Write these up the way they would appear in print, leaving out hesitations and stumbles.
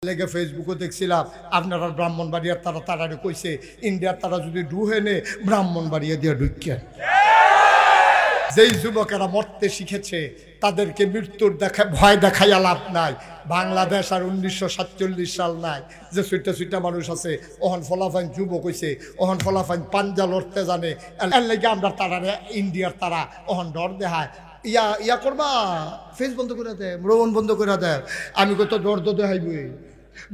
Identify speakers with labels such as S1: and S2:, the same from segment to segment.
S1: লেগে ফেসবুকে দেখছিলাম আপনারা ব্রাহ্মণবাড়িয়ার তারা তারারে কইছে ইন্ডিয়ার তারা যদি ডুহেনে ব্রাহ্মণবাড়িয়া দিয়ে ঢুকিয়ে যেই যুবকেরা মরতে শিখেছে তাদেরকে মৃত্যুর ভয় দেখাইয়া লাভ নাই। বাংলাদেশ আর 1947 সাল নাই যে সুইটা মানুষ আছে ওহন ফলাফাইন যুবক হইছে, ওহন ফলাফাইন পাঞ্জা লড়তে জানে, এর লেগে আমরা তারারে ইন্ডিয়ার তারা ওহন ডর দেখায় ইয়া করবা ফেস বন্ধ করে দেয়, ভ্রমণ বন্ধ করে দেয়। আমি কত ডর তো দেখাইবই,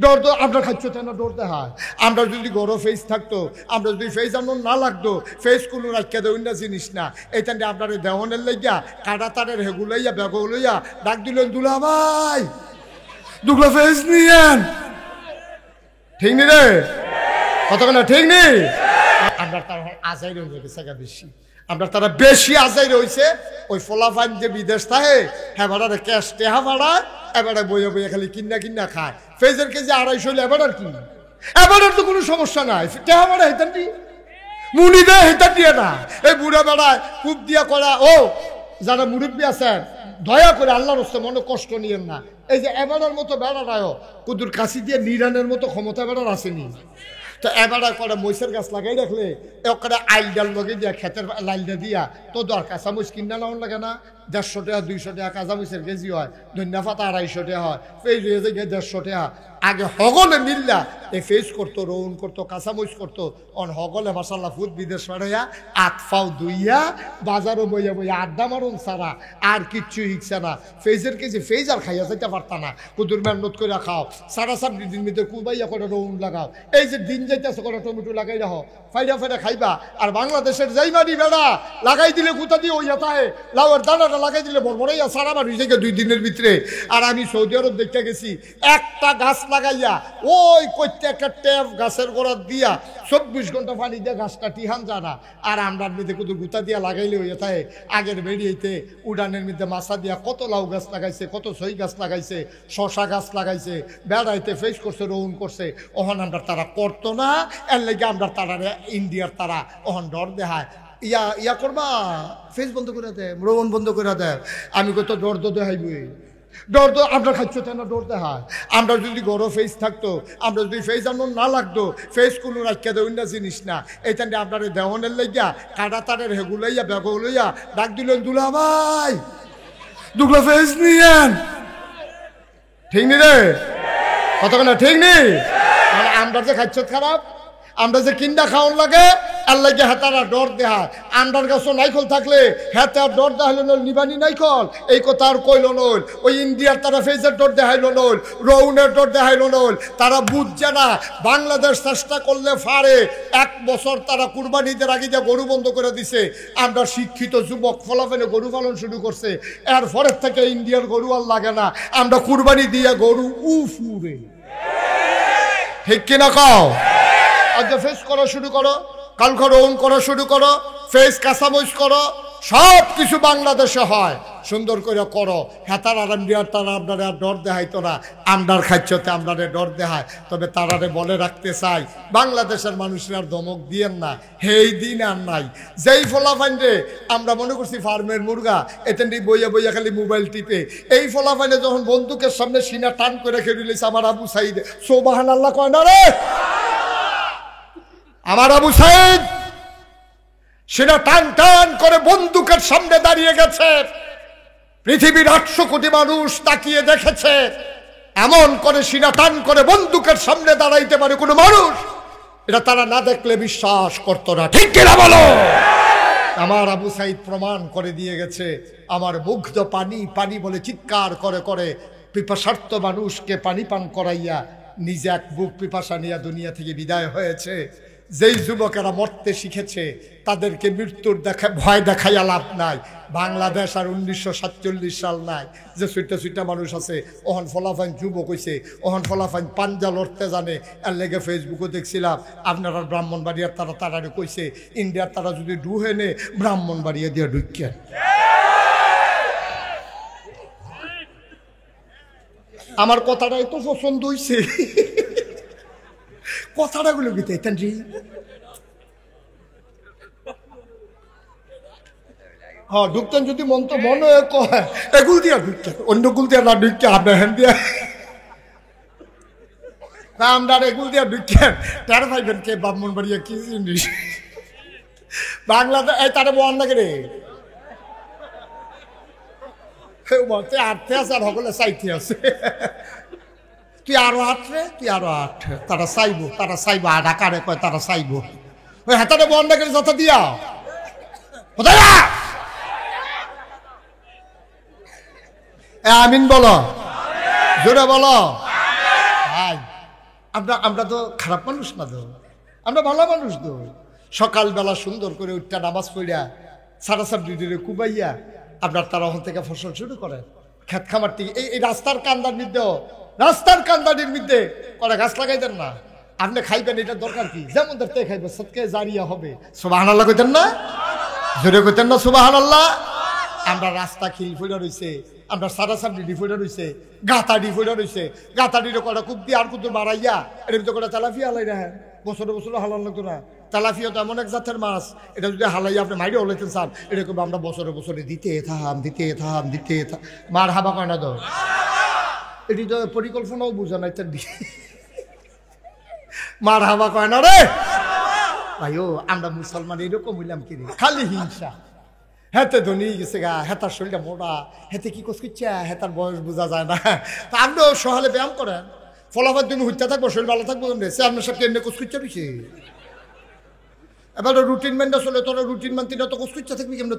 S1: ডর তো আপনার খাচ্ছ না, ডর দেখায়। আমরা যদি গরো ফেস থাকতো, আমরা যদি ফেস আমার না লাগতো, ফেস কোনো রাখিয়া দেয় না জিনিস না। এইটা আপনার দেওয়ানের লাইয়া কাটা তারের হেগুলাইয়া বেগ লইয়া ডাক দিলেন দুলা ভাই দুগলা ফেস নিয়েন, ঠিক নি রে কত না ঠিক নেই। আমরা তার আজাই রয়ে গেছে বেশি, আমরা তারা বেশি আজাই রয়েছে। ওই ফলাফান যে বিদেশ থাকে হ্যাঁ ভাড়া ক্যাশ টেহা ভাড়া এবারে বইয়ে বইয়ে খালি কিনা খায়। ফেজের কেজি 250 হলে এবার কি এবার তো কোনো সমস্যা নাই, টেহা ভাড়া হেতান দি মুড়ি দেয় হেতান দিয়ে না। এই বুড়া বেড়ায় কূপ দিয়া করা ও যারা মুরব্বী আছেন দয়া করে আল্লাহর হস্তে মনে কষ্ট নিয়েন না। এই যে এবারের মতো বেড়াটাও কুদুর কাশি দিয়ে নিরানের মতো ক্ষমতা বেড়ার আসেনি। তো এবার করে মহিষের গাছ লাগাই রাখলে ওখানে আইল ডাল লগে দিয়া খেতের লাইলটা দিয়া তো দর কাঁচামরিচ কিনা নেওয়ার লাগে না। 150 টাকা 200 টাকা কাঁচামরিচের কেজি হয়, ধনিয়া পাতা 250 টাকা হয়, ফেস হয়ে যায় 150 টাকা। আগে হগলে মিল্লা এই ফেস করতো, রৌন করতো, কাঁচামরিচ করতো, অন হগলে মাসাল্লাহ ফুট বিদেশ পাড়াইয়া আতফাও দুইয়া বাজারও বইয়া বইয়া আড্ডা মারুন ছাড়া আর কিচ্ছু হিকছে না। ফেজের কেজি ফেজ আর খাইয়া যাইতে পারতা না, কুদুর মেহনত করে খাও, সারা সাবডি দিন ভিতরে কুবাইয়া করে রৌন লাগাও, এই যে দিন যাইতেছে করে টমেটো লাগাই রাখো, ফাইডা খাইবা। আর বাংলাদেশের যাই মারি বেড়া লাগাই দিলে কোথা দিয়ে ওই তাহে লাউয়ের দানাটা লাগাই দিলে বড়বড়াইয়া সারা বাড়ি থেকে 2 দিনের ভিতরে। আর আমি সৌদি আরব দেখতে গেছি একটা গাছ লাগাইয়া ওই করতে একটা ট্যাপ গাছের গোড়ার দিয়া 24 ঘন্টা পানি দিয়ে গাছটা টিহান জানা। আর আমরা মধ্যে কত গুতা দিয়া লাগাইলে ওই তাহে আগের বেরিয়েতে উড়ানের মধ্যে মাছা দিয়া কত লাউ গাছ লাগাইছে, কত সই গাছ লাগাইছে, শশা গাছ লাগাইছে, বেড়াইতে ফেস করছে, রৌন করছে। ওহন আমরা তারা করতো না, এর লেগে আমরা তারারে ইন্ডিয়ার তারা ওহন ডর দেখায় ইয়া করবা ফেস বন্ধ করে দেয়, ভ্রমণ বন্ধ করে দেয়। আমি কত ডর তো দেখাইবই, ডর তো আপনার খাচ্ছ না, ডর দেখায়। আমরা যদি গরো ফেস থাকতো, আমরা যদি ফেস আমার না লাগতো, ফেস কোনো রাখিয়া দেয় না জিনিস না। এইটা আপনার দেওয়ানের লাইয়া কাটা তারের হেগুলাইয়া বেগ লইয়া ডাক দিলেন দুলা ভাই দুগলা ফেস নিয়েন, ঠিক নি রে কত না ঠিক নেই। আমরা যে খাচ্ছ খারাপ, আমরা যে কিন্দা খাওয়ান লাগে আর লাগে হাতারা ডর দেহা। আন্ডার গাছও নাইকল থাকলে হাতে আর ডর দেখাইল নল, নিবানি নাইকল এই কথা আর কইল নল। ওই ইন্ডিয়ার তারা ফেজের ডর দেখাইল নল, রৌনের ডর দেখাইল নল। তারা বুঝছে না বাংলাদেশ চেষ্টা করলে পারে। 1 বছর তারা কুরবানিদের আগে যে গরু বন্ধ করে দিছে, আমরা শিক্ষিত যুবক ফলাফলে গরু পালন শুরু করছে। এর পরের থেকে ইন্ডিয়ার গরু আর লাগে না, আমরা কুরবানি দিয়ে গরু উফুরে, ঠিক কিনা খাও। আজ ফেস করা শুরু করো, কালকে রৌন করা শুরু করো, ফেস কাঁচামরিচ করো, সব কিছু বাংলাদেশে হয়। সুন্দর করে করো। হেতার আর তারা আপনারা ডর দেখাইতো না, আমরার খাচ্ছতে আপনারে ডর দেখায়। তবে তারারে বলে রাখতে চাই বাংলাদেশের মানুষের আর ধমক দিয়েন না, হেই দিন আর নাই। যেই ফলাফাইনে আমরা মনে করছি ফার্মের মুরগা, এতেন বইয়া বইয়া খালি মোবাইল টিপে। এই ফলাফাইনে যখন বন্দুকের সামনে সিনা টান করে খেলিস আমার আবু সাইদ সোবাহান আল্লাহ কয় না রে, আমার আবু সাইদ সেটা টান টান করে বন্দুকের সামনে দাঁড়িয়ে গেছে। পৃথিবীর 800 কোটি মানুষ তাকিয়ে দেখেছে, এমন করে সিনা টান করে বন্দুকের সামনে দাঁড়াইতে পারে কোনো মানুষ? এটা তারা না দেখলে বিশ্বাস করতো না, ঠিক কিনা বলো? আমার আবু সাইদ প্রমাণ করে দিয়ে গেছে। আমার মুগ্ধ পানি পানি বলে চিৎকার করে করে পিপাসার্থ মানুষকে পানি পান করাইয়া নিজে এক বুক পিপাসা নিয়ে দুনিয়া থেকে বিদায় হয়েছে। যেই যুবকেরা মরতে শিখেছে তাদেরকে মৃত্যুর ভয় দেখাইয়া লাভ নাই। বাংলাদেশ আর 1947 সাল নাই যে সুইটা মানুষ আছে ওহন ফলাফাইন যুবক হইছে, ওহন ফলাফাইন পাঞ্জা লড়তে জানে। এর লেগে ফেসবুকে দেখছিলাম আপনারা ব্রাহ্মণবাড়িয়ার তারা তারারে কইছে ইন্ডিয়ার তারা যদি ডুহেনে ব্রাহ্মণবাড়িয়া দিয়ে ঢুকিয়ে। আমার কথাটা এত পছন্দ হইছে, কথাটা গুলো গীতে হ্যাঁ ঢুকতেন যদি মন তো মনে এগুল দিয়া ঢুকতেন, অন্য গুল দিয়া না ঢুকতে আপনার হ্যান দিয়া তা আমরা এগুল দিয়ে ঢুকেন টের পাইবেন কে ব্রাহ্মণবাড়িয়া কি জিনিস। বাংলাদেশ এই তারে বল না রে বলতে আটতে আছে আর সকলে চাইতে আছে। তুই আরো আট রে, তুই আরো আট। তারা চাইবো ঢাকারে কয় তারা চাইবো। ওই হাতারে বল না করে যত দিয়া কোথায় আমিন বলো, জোরে বলো। আমরা তো খারাপ মানুষ না তো, আমরা ভালো মানুষ তো। সকালবেলা সুন্দর করে উঠটা নামাজ পড়িয়া সারা সাবডিরে কুবাইয়া আপনার তারা ওখান থেকে ফসল শুরু করেন। খেত খামার থেকে এই রাস্তার কান্দার মধ্যে, রাস্তার কান্দারির মধ্যে করে গাছ লাগাই দেন না। আপনি খাইবেন, এটা দরকার কি? যেমন দেখতে খাইবেন, সৎকে জারিয়া হবে। সুবহানাল্লাহ কইতেন না? জোরে কইতেন না সুবহানাল্লাহ? আমরা রাস্তা খিল ফুলে রয়েছে, আমরা সারা সাবডি ডিফুলে রয়েছে, গাতাডি ফুলে রয়েছে। গাতাডির কটা কুপ দিয়ে আর কুতুর বাড়াইয়া এর ভিতরে কটা তেলাফিয়া হালাই রাখেন। বছরে বছরে হালান লাগতো না। তেলাফিয়া তো এমন এক জাতের মাছ, এটা যদি হালাইয়া আপনি মাইরে হলাইতেন চান, এরকম আমরা বছরে বছরে দিতে থাম। মার হাবা কয় না তো, এটি তো পরিকল্পনাও বুঝা নাই তার দিকে। মার হাবা কয় না রে ভাই। ও আমরা মুসলমান এরকম হইলাম কি রে, খালি হিংসা। হেতে ধনী গেছে গা, হেতার শরীরটা মোটা, হেতে কি কোচ করছে, হেতার বয়স বোঝা যায় না। তা আপনিও সকালে ব্যায়াম করেন, ফলাফল তুমি হইতে থাকবো, শরীর ভালো থাকবো। সে আপনার সাথে এমনি কোচ করছে রয়েছে। এবার রুটিন মেনটা চলে, তোরা রুটিন মানতে তো কোচ করছে থাকবি কেমনি?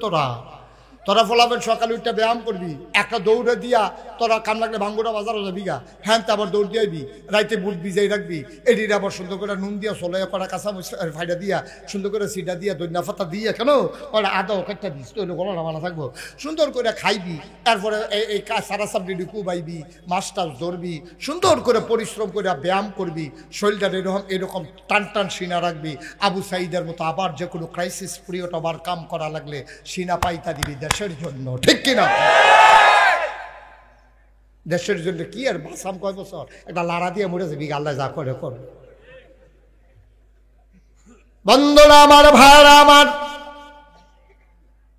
S1: তোরা ফলাফল সকালে উঠটা ব্যায়াম করবি, একটা দৌড়ে দিয়া তোরা কাম লাগলে ভাঙ্গুরা বাজারও যাবি গা, হ্যাঁ আবার দৌড় দিয়াবি, রাইতে বুট ভিজাই রাখবি, এটির আবার সুন্দর করে নুন দিয়া চলে করা কাঁচা ফাইডা দিয়া সুন্দর করে সিডা দিয়া দৈন্যা ফাতা দিয়া কেন ওরা আদা একটা দিস তো গলা মানা থাকবো, সুন্দর করে খাইবি। তারপরে এই সারা সাবডি কুবাইবি, মাছ টাছ ধরবি, সুন্দর করে পরিশ্রম করে ব্যায়াম করবি, শরীরটা এরকম টান সিনা রাখবি। আবু সাইদের মতো আবার যে কোনো ক্রাইসিস পিরিয়ড আবার কাম করা লাগলে সিনা পাইতা দিবি দেশের জন্য, ঠিক কিনা? দেশের জন্য কি আর বাসাম কয় বছর একটা লাড়া দিয়ে মরে যাবি, আল্লাহ যা করে কর। বন্ধুরা আমার, ভাইরা আমার,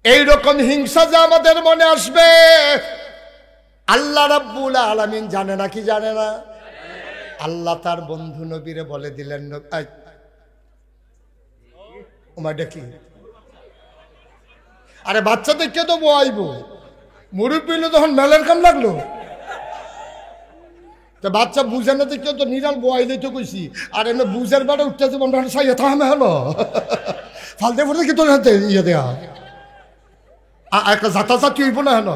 S1: এইরকম হিংসা যে আমাদের মনে আসবে আল্লাহ রাব্বুল আলামিন জানে না কি জানে না? আল্লাহ তার বন্ধু নবীরে বলে দিলেন, ওমা দেখি আরে বাচ্চা দেখে তো বইব, মুরব্বী হইলে তখন মেলের কাম লাগলো। তা বাচ্চা বুঝে না দেখে তো নিরাল বইলে তো কইছি, আর এমনি বুঝের বেড়া উঠতে যে মনে হয় সাইয়া থামে হলো ফালতে ফুটে কি তোর হাতে ইয়ে দেয়া একটা যাতায়াত হইব না হলো।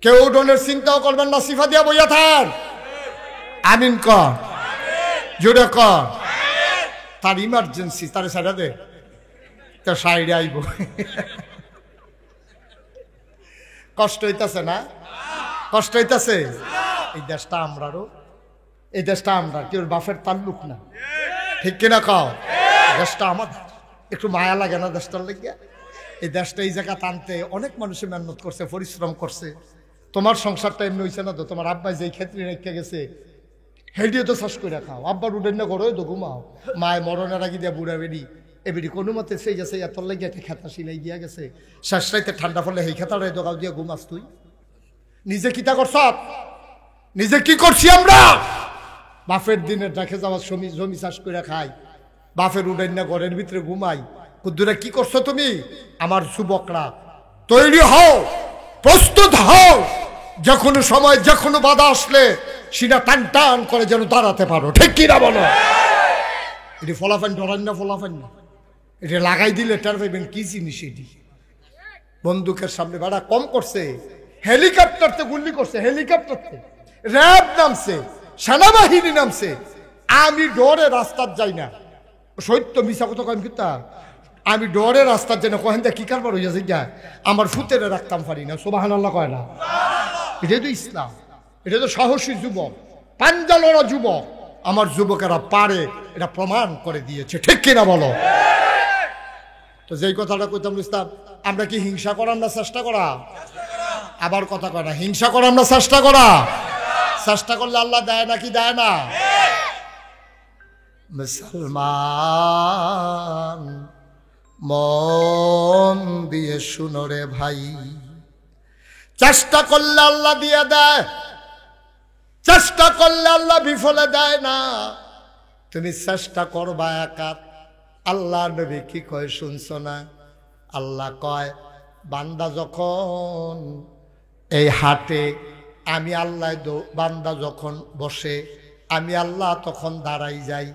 S1: কেউ ডনের চিন্তাও করবেন না, সিফা দিয়া বইয়া থাক। আমিন কর, জোরে কর। তার ইমার্জেন্সি, তার সাইডা দে, তার সাইডে আইব। কষ্ট হইতাছে না? কষ্ট হইতাছে? এই দেশটা আমরারও, এই দেশটা আমরা কেউ বাপের তাল্লুক না, ঠিক কিনা কও? দেশটা আমাদের, একটু মায়া লাগে না দেশটার লেগে? এই দেশটা এই জায়গা টানতে অনেক মানুষের মেহনত করছে, পরিশ্রম করছে। তোমার সংসারটা এমনি হয়েছে না তো? তোমার আব্বাই যেই ক্ষেত্রে রেখে গেছে হেডিও তো চাষ করে খাও, আব্বার উঠেন না করো তো ঘুমাও। মায় মরণের আগে দিয়া বুড়া বেড়ি এবারে কোনো মতে সেই গেছে, এত লেগে একটা খেতা সিলাই দিয়া গেছে, শেষ রাইতে ঠান্ডা ফলে সেই খেতাটা দোকাও দিয়া ঘুমাস তুই। নিজে কিতা করছ? নিজে কি করছি আমরা? বাপের দিনে রেখে যাওয়া জমি চাষ করে খাই, বাপের উঠেন না ঘরের ভিতরে ঘুমাই। কুদ্দুরা কি করছো তুমি? আমার যুবকরা তৈরি হও, প্রস্তুত হও, যে কোনো সময় যে কোনো বাধা আসলে সেটা টান টান করে যেন দাঁড়াতে পারো, ঠিক কিনা বলো? এটি ফলাফান ডরান না, ফলাফান না, এটা লাগাই দিলে টের পাইবেন কি জিনিস। এটি বন্দুকের সামনে ভাড়া কম করছে, হেলিকপ্টারতে গুলি করছে, হেলিকপ্টারতে র্যাব নামছে, সেনাবাহিনী নামছে। আমি ডরে রাস্তার যাই না, সত্য মিশা কথা কম কিতা, আমি ডরে রাস্তার যাই না। কহেন কি কারবার হইয়া যায়, আমার ফুতেরে রাখতাম পারি না। সুবহানাল্লাহ কয় না? এটাই তো ইসলাম, এটা তো সাহসী যুবক, পাঞ্জালরা যুবক। আমার যুবকেরা পারে, এটা প্রমাণ করে দিয়েছে, ঠিক কিনা বলো? তো যেই কথাটা কইতাম ইসলাম, আমরা কি হিংসা করার না চেষ্টা করা? আবার কথা কয় না, হিংসা করার আমরা চেষ্টা করা। চেষ্টা করলে আল্লাহ দেয় নাকি দেয় না? মুসলমান মন দিয়ে শুনো রে ভাই, চেষ্টা করলে আল্লাহ দিয়ে দেয়। চেষ্টা করলে আল্লাহ বিফলে দেয় না, তুমি চেষ্টা করবা একাত। আল্লাহ নবী কি কয় শুনছো না? আল্লাহ কয় বান্দা যখন এই হাটে, আমি আল্লাহ বান্দা যখন বসে আমি আল্লাহ তখন দাঁড়াই যাই,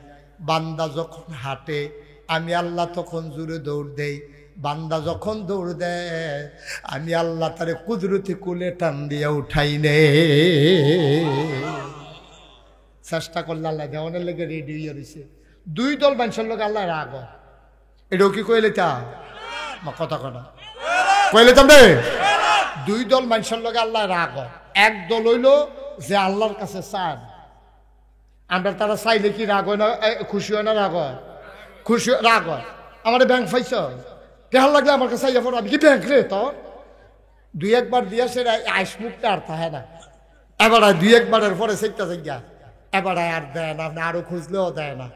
S1: বান্দা যখন হাঁটে আমি আল্লাহ তখন জোরে দৌড় দেই, বান্দা যখন দৌড় দেয় আমি আল্লাহ তারে কুদরতি কুলে টান দিয়ে উঠাই নে। চেষ্টা করলে আল্লাহ দেওয়ানের লেগে রেডি হয়ে রয়েছে। দুই দল মানুষের লোক আল্লাহ রাগ, এটাও কি কইলে তা কথা কথা কইলে তুমি? দুই দল মানুষের লোক আল্লাহ রাগ। এক দল হইল যে আল্লাহর কাছে চান, আমরা তারা চাইলে কি রাগ হয় না? খুশি হয় না রাগ হয়? খুশি রাগ হয়। আমার ব্যাংক পাইছ দেখার লাগলে আমার কাছে চাইয়া পড়ো, আমি কি ব্যাংক রে তোর? দুই একবার দিয়েছে আইস মুখটা আর থাকে না, এবার দুই একবারের পরে সেইটা জায়গা এবার আর দেয় না, আপনি আরো খুঁজলেও দেয় না।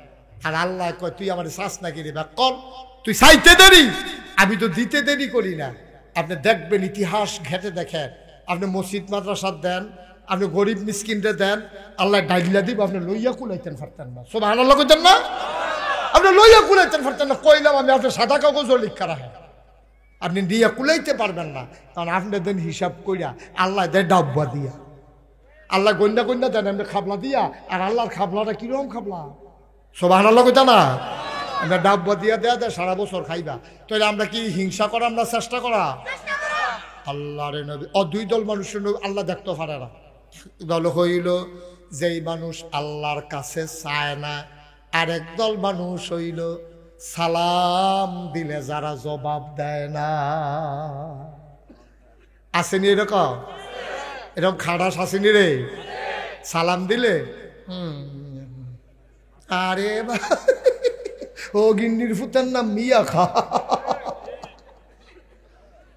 S1: আর আল্লাহ কয় তুই আমার চাষ নাকি রে বা কর, তুই চাইতে দেরি, আমি তো দিতে দেরি করি না। আপনি দেখবেন ইতিহাস ঘেটে দেখেন, আপনি মসজিদ মাদ্রাসা দেন, আপনি গরিব মিসকিনরে দেন, আল্লাহ ডাইলা দিব, আপনি লইয়া কুলাইতেন পারতেন না। সুবহানাল্লাহ কইতেন না? আপনি লইয়া কুলাইতেন পারতেন না। কইলাম আমি আপনি সাদা কাগজও লিখা রাখেন, আপনি দিয়া কুলাইতে পারবেন না, কারণ আপনি দেন হিসাব কইরা, আল্লাহ দেয় ডাব্বা দিয়া, আল্লাহ গন্ডা গন্ডা দেন আপনি খাবলা দিয়া। আর আল্লাহর খাবলাটা কিরকম খাবলা? সুবহানাল্লাহ কইতা না? আমরা ডাব্বা দিয়া দেয়া দেয় সারা বছর খাইবা। তাহলে আমরা কি হিংসা করা, আমরা চেষ্টা করা? আল্লাহর নবী দুই দল মানুষের আল্লাহ দেখতে পারে না। দল হইল যেই মানুষ আল্লাহর কাছে চায় না, আরেক দল মানুষ হইল সালাম দিলে যারা জবাব দেয় না। আসেনি এরকম? এরকম খাড়াস আসেনি রে? সালাম দিলে আরে ও গিন্নির ফুতের নাম মিয়া খা,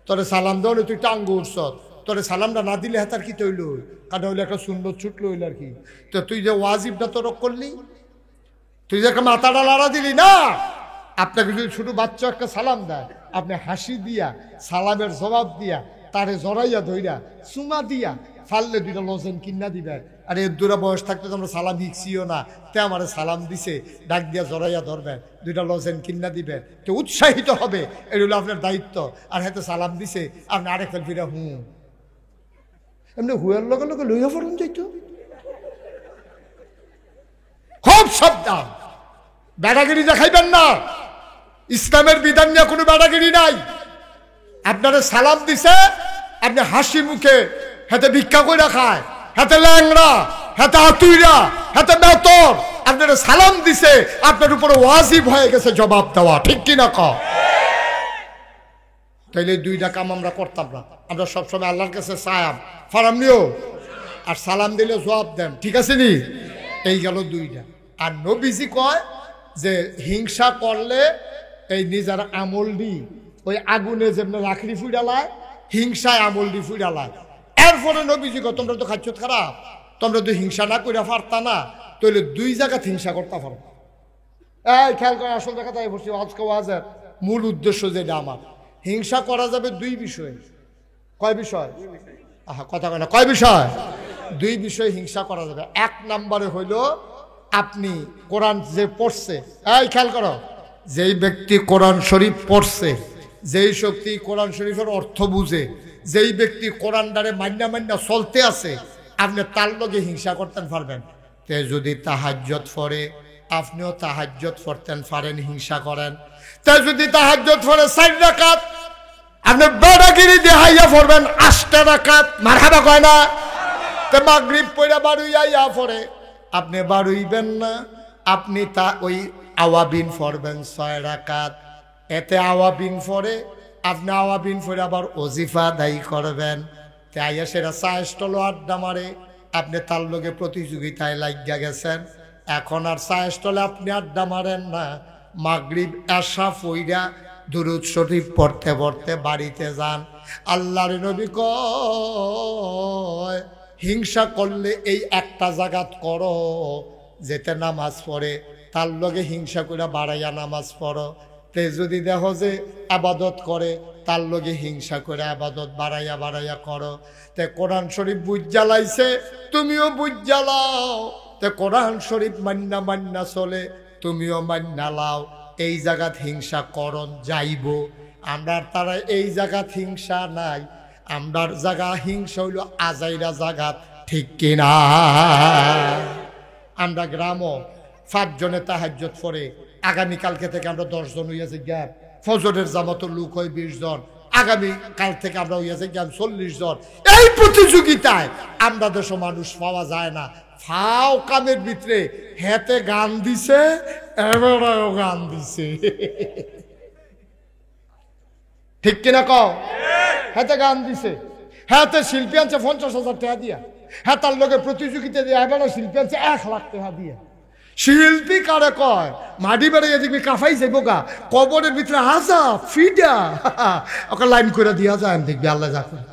S1: তোরে সালাম দেওয়া তুই টাঙ্গ উঠছ, তোরে সালামটা না দিলে হাতার কি তৈল, কারণ হইলে একটা সুন্দর ছুটলো হইল আর কি। তো তুই যে ওয়াজিবটা তোর করলি, তুই যে একটা মাথাটা লাড়া দিলি না। আপনাকে যদি ছোট বাচ্চা একটা সালাম দেয়, আপনি হাসি দিয়া সালামের জবাব দিয়া তারে জড়াইয়া ধইরা চুমা দিয়া ফাললে দুইটা লজেন কিনা দিবে। আর এর দূরা বয়স থাকতে তো আমরা সালাম শিখছিও না, তে আমার সালাম দিছে, ডাক দিয়া জড়াইয়া ধরবেন, দুইটা লজেন কিনা দিবেন, তো উৎসাহিত হবে, এটা হলো আপনার দায়িত্ব। আর হয়তো সালাম দিছে আপনি আরেক ফেল ফিরা এমনি হুয়ার লগে লগে লইয়া পড়ুন যাইতো। খুব সাবধান, বেড়াগিরি দেখাইবেন না। ইসলামের বিধান নিয়ে কোনো বেড়াগিরি নাই। আপনারা সালাম দিছে, আপনি হাসি মুখে, হাতে ভিক্ষা করে খায়, হাতে ল্যাংড়া, হাতে আতুইরা, হাতে বেতর, আপনারা সালাম দিছে, আপনার উপরে ওয়াজিব হয়ে গেছে জবাব দেওয়া, ঠিক কিনা ক? তাইলে দুইটা কাম আমরা করতাম না। আমরা সবসময় আল্লাহর কাছে চায়াম ফারাম নিও, আর সালাম দিলে জবাব দেন, ঠিক আছে নি? এই গেল দুইটা। আর নবীজি কয় যে হিংসা করলে এই নিজের আমল দি ওই আগুনে যেমন লাকড়ি ফুইডালায়, হিংসায় আমল দি ফুইডালায়। এরপরে নবীজি কয় তোমরা তো খাচ্ছ খারাপ, তোমরা তো হিংসা না করে পারতা না, তাহলে দুই জায়গাতে হিংসা করতে পারো। এই খেয়াল করে, আসল জায়গাতে বসছি আজকে ওয়াজের মূল উদ্দেশ্য যেটা আমার, হিংসা করা যাবে দুই বিষয়ে। কয় বিষয়? কথা কয় না, কয় বিষয়? দুই বিষয়ে হিংসা করা যাবে। এক নম্বরে হইল আপনি কোরআন যে পড়ছে, এই খেয়াল করো, যেই ব্যক্তি কোরআন শরীফ পড়ছে, যেই শক্তি কোরআন শরীফের অর্থ বুঝে, যেই ব্যক্তি কোরআন দ্বারে মান্না মান্না চলতে আছে, আপনি তার লগে হিংসা করতেন পারবেন। তে যদি তাহাজ্জুদ পড়ে, আপনিও তাহাজ্জুদ পড়তেন পারেন, হিংসা করেন। তে যদি তাহাজ্জুদ পড়ে 4 রাকাত, আপনি বেড়াগিরি দেখাইয়া পড়বেন 8টা রাকাত, মারহাবা কয় না? তে মাগরিব পড়া বাড়ুইয়া পড়ে, আপনি বাড়ুইবেন না, আপনি তা ওই আওয়াবিন পড়বেন 6 রাকাত। এতে আওয়াবিন পড়ে, আপনি আওয়াবিন পড়ে আবার ওজিফা দায়ী করবেন। তাই সেটা চায়েস্টল আড্ডা মারে, আপনি তার লগে প্রতিযোগিতায় লাগিয়া গেছেন। এখন আর চায়েস্টলে আপনি আড্ডা মারেন না, মাগরিব এশা পইরা দুরুদ শরীফ পড়তে পড়তে বাড়িতে যান। আল্লাহর নবী কয় হিংসা করলে এই একটা জায়গাত করো, যেতে নামাজ পড়ে তার লগে হিংসা করে বাড়াইয়া নামাজ পড়ো। তে যদি দেখো যে আবাদত করে তার লগে হিংসা করে আবাদত বাড়াইয়া বাড়াইয়া করো। তে কোরআন শরীফ বুঝ জ্বালাইছে, তুমিও বুঝ জ্বালাও। তে কোরআন শরীফ মান্না মান্না চলে, তুমিও মান্না লাও। এই জায়গাত হিংসা করণ যাইব। আমরার তারা এই জায়গাত হিংসা নাই, আমরার জায়গা হিংসা হইল আজাইরা জায়গাত, ঠিক কিনা? আমরা গ্রামও 5 জনে তাহাজ্জুদ পড়ে, আগামীকালকে থেকে আমরা 10 জন হইয়াছে গ্যাপ। ফজরের জামাতের লোক হয় 20 জন, আগামী কাল থেকে আমরা হইয়াছে গ্যাপ 40 জন। এই প্রতিযোগিতায় আমরা দেশ মানুষ পাওয়া যায় না। ফাও কামের ভিতরে হেতে গান দিছে, এবারেও গান দিছে, ঠিক কিনা কও? হেতে গান দিছে, হেতে শিল্পী আনছে 50,000 টাকা দিয়া, হ্যাঁ তার লোকের প্রতিযোগিতা দিয়ে এবারে শিল্পী আনছে 1 লাখ টাকা দিয়া। শিল্পী কারে কয়? মাটি বেড়ে দেখবি কাফাই যাইব গা, কবরের ভিতরে হাজা ফিডা ওকে লাইন করে দিয়া যায়, দেখবি আল্লাহ যা করে।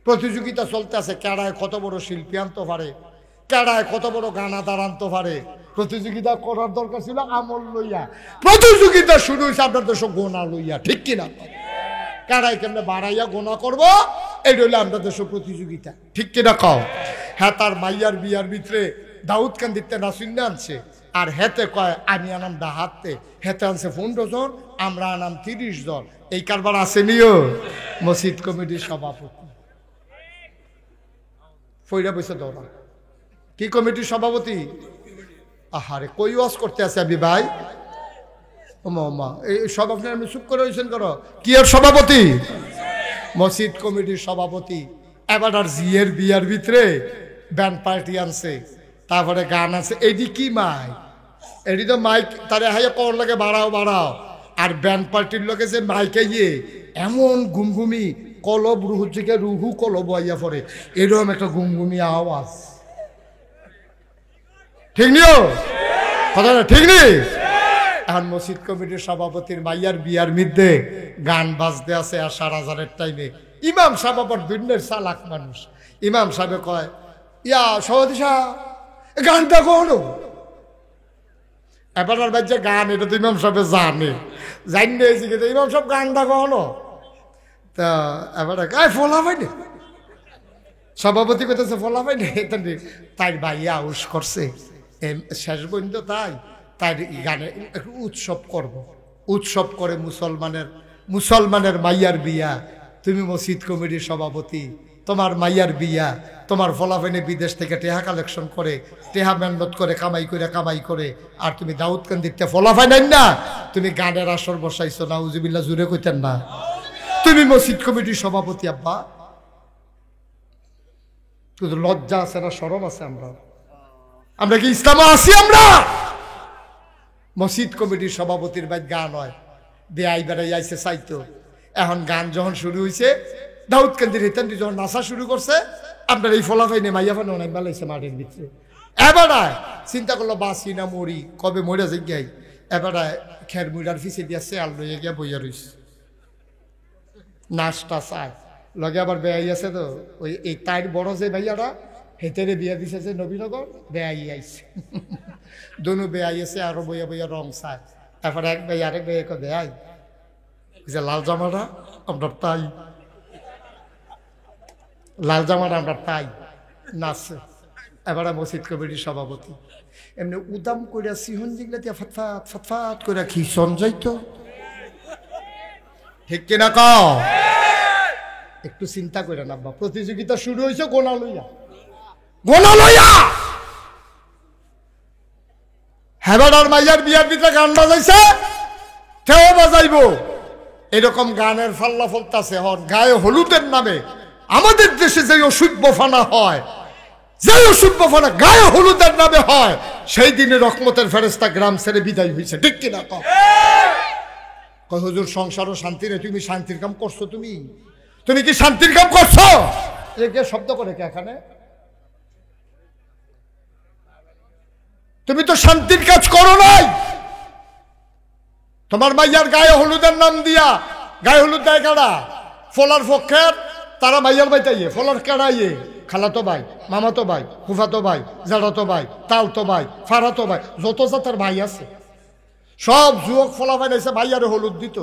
S1: প্রতিযোগিতা চলতে আছে, কেডায় কত বড় শিল্পী আনতে পারে, কেডায় কত বড় গানাদার আনতে পারে। প্রতিযোগিতা করার দরকার ছিল আমল লইয়া, প্রতিযোগিতা শুরু হয়েছে আপনার দেশ গোনা লইয়া, ঠিক কিনা? কেডায় কেমনে বাড়াইয়া গোনা করবো, এই রইল আমরা দেশ প্রতিযোগিতা, ঠিক কিনা কও? হ্যাঁ তার মাইয়ার বিয়ার ভিতরে দাউদ কান্দিতে নাসিন্না আনছে, আর হেতে কয় আমি আনাম ডাহাতে, হেতে আনছে 15 জন, আমরা আনাম 30 জন। এই কারবার আসেনিও মসজিদ কমিটির সভাপতি ফইরা বসে দৌড়া। কি কমিটির সভাপতি? আহারে কই ওয়াজ করতে আছে আমি ভাই, ওমা এই সব আপনি আমি চুপ করে হয়েছেন করো। কি এর সভাপতি? মসজিদ কমিটির সভাপতি। এবার আর জিয়ের বিয়ার ভিতরে ব্যান্ড পার্টি আনছে, তারপরে গান আছে। এডি কি মাইক? এডি তো মাইক তারে হাইয়া কর লাগে বাড়াও বাড়াও। আর ব্যান্ড পার্টির লোকে যে মাইকে গিয়ে এমন ঘুমঘুমি কলব রুহু থেকে রুহু কলব আইয়া পড়ে, এরকম একটা ঘুমঘুমি আওয়াজ, ঠিক নিও কথা না? ঠিক নেই? এখন মসজিদ কমিটির সভাপতির মাইয়ার বিয়ার মধ্যে গান বাজতে আছে আর 4,000-এর টাইমে ইমাম সাহেব আবার দুনিয়ার চালাক মানুষ। ইমাম সাহেব কয়, ইয়া সভাপতি সাহেব গানটা কোনো এবার আর বাচ্চা গান, এটা তো ইমাম সাহেব জানে, জানিয়ে শিখেছে ইমাম সাহেব গানটা কোনো। তা এবার গায়ে ফলা পাইনি, সভাপতি করতেছে ফলা পাইনি, তাই ভাইয়া আউস করছে শেষ পর্যন্ত তাই গানে একটু উৎসব করব। উৎসব করে মুসলমানের মাইয়ার বিয়া, তুমি মসজিদ কমিটির সভাপতি, তোমার মাইয়ার বিয়া, তোমার ফলাফেনে বিদেশ থেকে টেহা কালেকশন করে, টেহা মেহনত করে কামাই করে, আর তুমি দাউদকান্দিতে ফলাফাই নাই না, তুমি গানের আসর বসাইছো। না উজুবিল্লাহ জুড়ে কইতেন না? তুমি মসজিদ কমিটির সভাপতি আব্বা, শুধু লজ্জা আছে না শরম আছে? আমরা কি ইসলামে আছি? আমরা মসজিদ কমিটির সভাপতির বাইর গান হয়, বেআই বেড়াই আইসে চাইতো। এখন গান যখন শুরু হয়েছে, দাউদকান্দির হেতান্দি যখন নাচা শুরু করছে, আপনার এই ফলাফাই নে মাইয়া ফানো অনেক বেলাইছে মাটির ভিতরে। এবার চিন্তা করলো বাঁচি না মরি, কবে মরে যাই গাই। এবার খের মুড়ার ফিসে দিয়ে শেয়াল লইয়া গিয়া বইয়া রইছে, নাচটা চায় লগে। আবার বেআই আছে তো, ওই এই তাইর বড় যে ভাইয়ারা হেতেরে বিয়া দিছে যে নবীনগর, বেআই আইছে, দনু বেআই আছে, আরো বইয়া বইয়া রং চায়। তারপরে এক ভাই আরেক ভাই একো বেআই যে লাল জামাটা আপনার তাই, লাল জামাটা আমরা তাই নাচছে। এবার মসজিদ কমিটির সভাপতি এমনি উদাম করিয়া সিহন জিগলা দিয়া ফটফাট ফটফাট করিয়া খিসন যাইতো, ঠিক কিনা কও? একটু চিন্তা করে না, প্রতিযোগিতা শুরু হয়েছে গোনা লইয়া, হেবাডার মাইয়ার বিয়ার ভিতরে গান বাজাইছে, কেউ বাজাইব। এরকম গানের ফাল্লা ফলতাছে। হন গায়ে হলুদের নামে আমাদের দেশে যে অসুখ ফানা হয়, যে অসুখ ফানা গায়ে হলুদের নামে হয়, সেই দিনে রহমতের ফেরেশতা গ্রাম ছেড়ে বিদায় হয়েছে, ঠিক কিনা কও? হুজুর সংসারও শান্তি নেই, তুমি শান্তির কাম করছো? তুমি কি শান্তির কাম করছো? কে শব্দ করে কে এখানে? তুমি তো শান্তির কাজ করো নাই। তোমার মাইয়ার গায়ে হলুদের নাম দিয়া, গায়ে হলুদ দেয় কারা? ফলার পক্ষের তারা মাইয়ার বাইতাইয়ে, ফলার কেড়াইয়ে খালাতো ভাই, মামাতো ভাই, ফুফাতো ভাই, জাড়াতো ভাই, তালতো ভাই, ফারাতো ভাই, যত জাতের ভাই আছে সব যুবক ফলাফাইন এসে মাইয়ারে হলুদ দিত।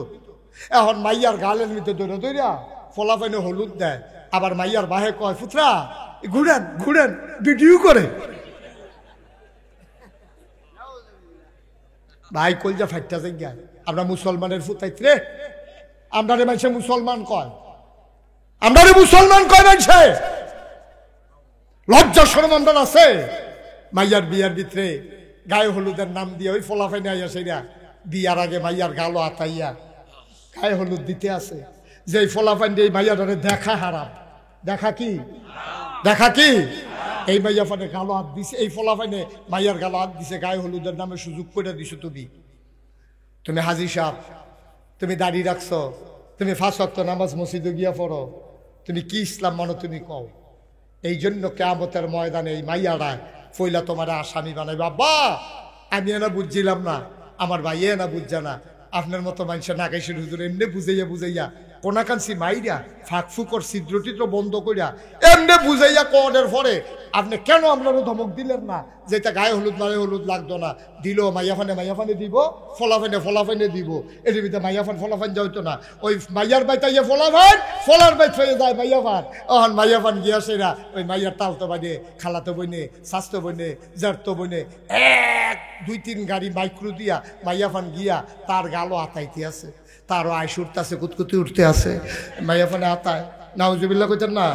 S1: এখন মাইয়ার গালের মধ্যে দৌড়ে দৌড়া ফলাফাইনে হলুদ দেয়, আবার মাইয়ার বাহে কয় পুত্রা ঘুরেন ঘুরেন, ভিডিও করে। ভাই কলজা ফাইটটা জায়গা, আমরা মুসলমানের ফুতাইত রে, আমরা মানুষে মুসলমান কয়, আমরা মুসলমান কয় মানুষে লজ্জা শরম আমরা আছে। মাইয়ার বিয়ার ভিতরে গায়ে হলুদের নাম দিয়ে ওই ফলাফাইনে আইয়া সেরা বিয়ার আগে মাইয়ার গালো আতাইয়া গায়ে হলুদ দিতে আছে। যে ফলাফাইন দিয়ে মাইয়ারে দেখা হারাম, দেখা কি দেখা কি এই মাইয়া ফানে গালো হাত দিছে, এই ফলাফাইনে মাইয়ার গালো হাত দিছে, গায়ে হলুদের নামে সুযোগ করে দিছো। তুমি হাজি সাহেব, তুমি দাড়ি রাখছো, তুমি 5 ওয়াক্ত নামাজ মসজিদে গিয়া পড়ো, তুমি কি ইসলাম মানো তুমি কও। এই জন্য কিয়ামতের ময়দানে এই মাইয়ারা ফইলা তোমার আসামি বানাইবে। আব্বা আমি এনা বুঝছিলাম না, আমার ভাই এনা বুঝছে না, আপনার মতো মানুষের নাগাইশের হুজুর এমনি বুঝাইয়া বুঝাইয়া কোনাকান্সি মাইরা ফাঁক ফুকর ছিদ্র টিদ্র বন্ধ করিয়া এমনি বুঝাইয়া কনের পরে আপনি কেন আপনারও ধমক দিলেন না যে এটা গায়ে হলুদ মারে হলুদ লাগতো না, দিল মাইয়াফানে দিব, ফলাফাইনে দিব, এর ভিতরে মাইয়াফান ফলাফান যাইতো না। ওই মাইয়ার বাইতাইয়া ফলাফান, ফলার বাইত হয়ে যায় মাইয়াফান। অহন মাইয়াফান গিয়া সেরা ওই মাইয়ার তালতো বাইনে খালাতো বইনে স্বাস্থ্য বইনে জারতো বইনে 1-2-3 গাড়ি মাইক্রো দিয়া মাইয়াফান গিয়া তার গালো আতাইতে আছে, তারও আইস উঠতেছে, কুতকুতি উঠতে আছে, মাইয়াফানে আতায় নাউজুবিল্লাহ কইতেন না।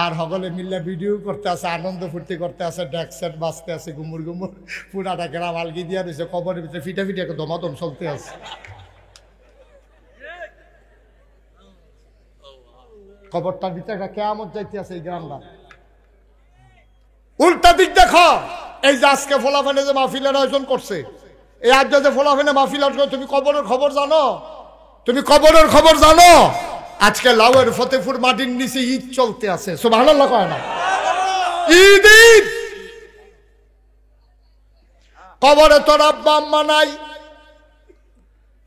S1: আর হগলে মিল্লা ভিডিও করতে আছে, আনন্দ ফুর্তি করতে আছে, ডেক সেট বাজতে আছে, গুমুর গুমুর পুরাটা গ্রাম আলগি দিয়া রয়েছে, কবরের ভিতরে ফিটা ফিটা দমাদম চলতে আছে। কবরটার ভিতরে একটা কেয়ামত যাইতে আছে এই গ্রামটা। উল্টা দিক দেখো, এই যে আজকে ফলাফানে যে মাহফিলের আয়োজন করছে, এই আজ যে ফলাফানে মাহফিল আয়োজন, তুমি কবরের খবর জানো? তুমি কবরের খবর জানো? আজকে লাউয়ের ফতেপুর মাটির নিচে ঈদ চলতে আছে, সুবহানাল্লাহ কয় না? ঈদ ঈদ কবরে তোর আব্বা আম্মা নাই,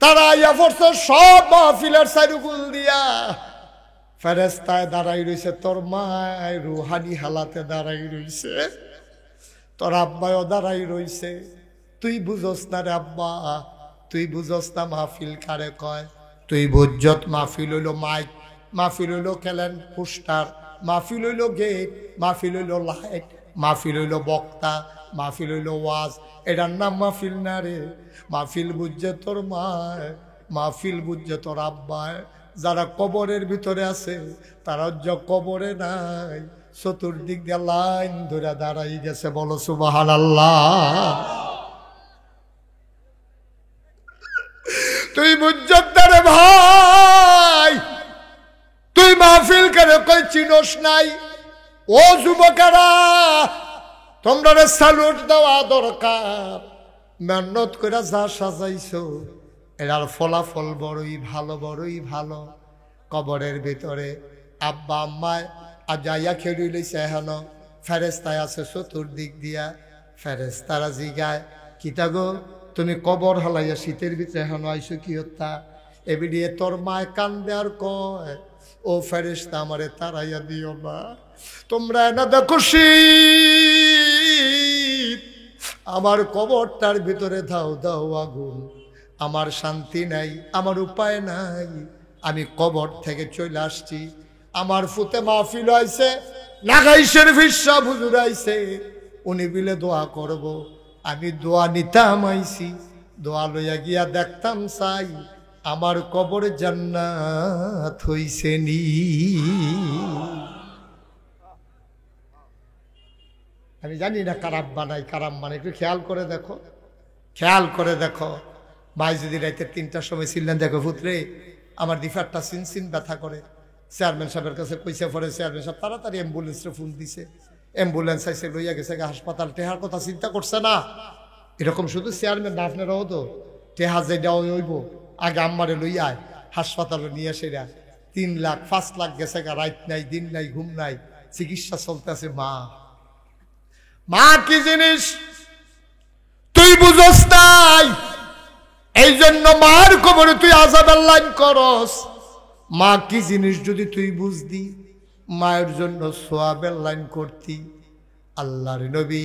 S1: তারা আইয়া পড়ছে সব মাহফিলের সাইরুকুল দিয়া, ফেরেস্তায় দাঁড়াই রইছে, তোর মায় রুহানি হালাতে দাঁড়াই রইছে, তোর আব্বাও দাঁড়াই রইছে। তুই বুঝস না রে আব্বা, তুই বুঝস না মাহফিল কারে কয়। তুই বুঝত মাহফিল হইল মাইক, মাহফিল হইল খেলেন পোস্টার, মাহফিল হইল গেট, মাহফিল হইল লাইট, মাহফিল হইল বক্তা, মাহফিল হইল ওয়াজ। এটার নাম মাহফিল না রে। মাহফিল বুঝছে তোর মায়, মাহফিল বুঝছে তোর আব্বায়। যারা কবরের ভিতরে আছে তারা কবরে নাই, চতুর্দিক দিয়ে লাইন ধরে দাঁড়াই গেছে, বলো সুবহানাল্লাহ। তুই বুঝতে ভাই, তুই মাহফিল করে কই চিনস নাই? ও যুবকেরা, তোমরা স্যালুট দেওয়া দরকার। মেহনত করে যা সাজাইছো এটার ফলাফল বড়ই ভালো, বড়ই ভালো। কবরের ভিতরে আব্বা আম্মায় আজাইয়া খেড়ি লইছে, হেন ফেরেস্তায় আছে চতুর্দিক দিয়া। ফেরেস্তারা জিগায়, কিতা গো তুমি কবর হালাইয়া শীতের ভিতরে হেন আইসো কি হত্যা? এবিডিয়ে তোর মায় কান্দে আর কয়, ও ফেরেস্তা আমারে তারাইয়া দিও না, তোমরা না দেখো শীত, আমার কবরটার ভিতরে দাও দাও আগুন, আমার শান্তি নাই, আমার উপায় নাই, আমি কবর থেকে চলে আসছি। আমার ফুতে মাহফিল হয়েছে, নাগাইশের ভিসা হুজুর আইছে, উনি বিলে দোয়া করব, আমি দোয়া নিতাম আইছি, দোয়া লইয়া গিয়া দেখতাম চাই আমার কবর জান্নাত হইছে নি। আমি জানি না কারাম বানাই কারাম বানাই, একটু খেয়াল করে দেখো, খেয়াল করে দেখো। ভাই যদি রাইতে 3টার সময় ছিলেন, দেখো পুত্রে আমার দিফারটা সিন ব্যথা করে, চেয়ারম্যান সাহেবের কাছে পয়সা পড়ে, চেয়ারম্যান সাহেব তাড়াতাড়ি অ্যাম্বুলেন্সে ফোন দিছে, অ্যাম্বুলেন্স আইসে লইয়া গেছে হাসপাতাল। টেহার কথা চিন্তা করছে না? এরকম শুধু চেয়ারম্যান না, আপনারাও তো টেহা যেটা হইব আগে আম্মারে লইয়ায় হাসপাতালে নিয়ে সেরা 3 লাখ 5 লাখ গেছে, রাত নাই দিন নাই ঘুম নাই, চিকিৎসা চলতেছে। মা কি জিনিস তুই বুঝস নাই, এই জন্য মার কবরে তুই আযাবের লাইন করস। মা কি জিনিস যদি তুই বুঝতি, মায়ের জন্য সোয়াবের লাইন করতি। আল্লাহর নবী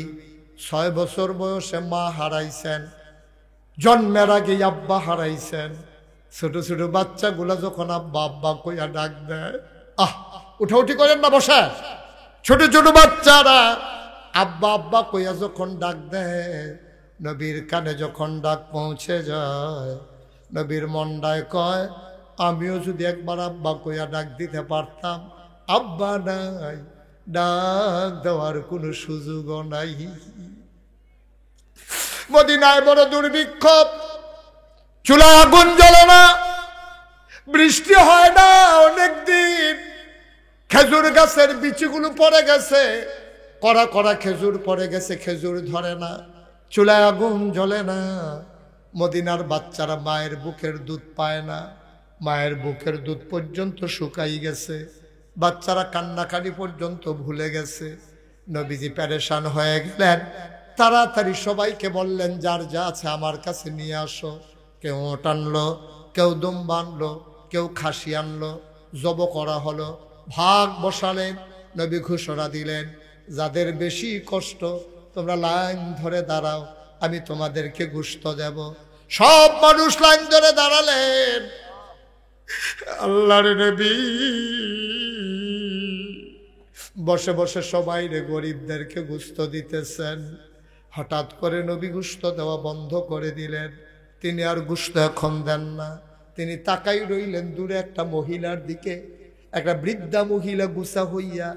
S1: 6 বছর বয়সে মা হারাইছেন, জন্মের আগে আব্বা হারাইছেন। ছোট ছোট বাচ্চাগুলা যখন আব্বা আব্বা কইয়া ডাক দেয়, উঠাউঠি করেন না, বসে। ছোট ছোট বাচ্চারা আব্বা আব্বা কইয়া যখন ডাক দেয়, নবীর কানে যখন ডাক পৌঁছে যায়, নবীর মনটায় কয়, আমিও যদি একবার আব্বা কইয়া ডাক দিতে পারতাম। আব্বা নাই, ডাক দেওয়ার কোনো সুযোগও নাই। মদিনায় বড় দুর্ভিক্ষ, চুলায় আগুন জ্বলে না, বৃষ্টি হয় না অনেকদিন। খেজুর গাছের বিচিগুলো পড়ে গেছে, কড়া কড়া খেজুর পড়ে গেছে, খেজুর ধরে না, চুলায় আগুন জ্বলে না। মদিনার বাচ্চারা মায়ের বুকের দুধ পায় না, মায়ের বুকের দুধ পর্যন্ত শুকাই গেছে, বাচ্চারা কান্নাকাটি পর্যন্ত ভুলে গেছে। নবীজি পেরেশান হয়ে গেলেন, তাড়াতাড়ি সবাইকে বললেন, যার যা আছে আমার কাছে নিয়ে আসো। কেউ ওট আনলো, কেউ দুম্বা আনলো, কেউ খাসি আনলো, জব করা হলো, ভাগ বসালেন। নবী ঘোষণা দিলেন, যাদের বেশি কষ্ট তোমরা লাইন ধরে দাঁড়াও, আমি তোমাদেরকে গোশত দেব। সব মানুষ লাইন ধরে দাঁড়ালেন। আল্লাহর নবী বসে বসে সবাই গরিবদেরকে গোশত দিতেছেন। হঠাৎ করে নবী গোশত দেওয়া বন্ধ করে দিলেন। তিনি আর গোশত এখন দেন না। তিনি তাকাই রইলেন দূরে একটা মহিলার দিকে। একটা বৃদ্ধা মহিলা গুছা হইয়া